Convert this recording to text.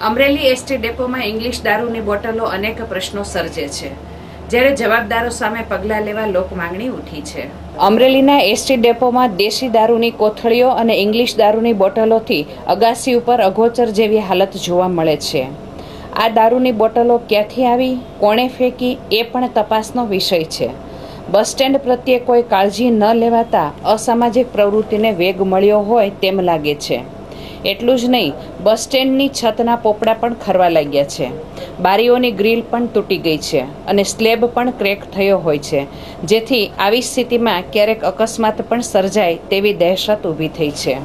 Amreli ST ડેપોમાં English દારૂની બોટલો અનેક પ્રશ્નો સર્જે છે, જ્યારે જવાબદારો સામે પગલાં લેવા લોક માંગણી ઉઠી છે. અમરેલીના એસટી ડેપોમાં દેશી દારૂની કોથળીઓ અને ઇંગ્લિશ દારૂની બોટલોથી અગાસી ઉપર અગોચર જેવી હાલત જોવા મળે છે. આ દારૂની બોટલો ક્યાંથી આવી, કોણે ફેંકી એ પણ તપાસનો વિષય છે. બસ સ્ટેન્ડ પ્રત્યે કોઈ કાળજી ન લેવાતા અસામાજિક પ્રવૃત્તિને વેગ મળ્યો હોય તેમ લાગે છે. એટલું જ નહીં, બસ સ્ટેન્ડની છતના પોપડા પણ ખરવા લાગ્યા છે. બારીઓની ગ્રીલ પણ તૂટી ગઈ છે અને સ્લેબ પણ ક્રેક થયો હોય છે, જેથી આવી સ્થિતિમાં ક્યારેક અકસ્માત પણ સર્જાય તેવી દહેશત ઊભી થઈ છે.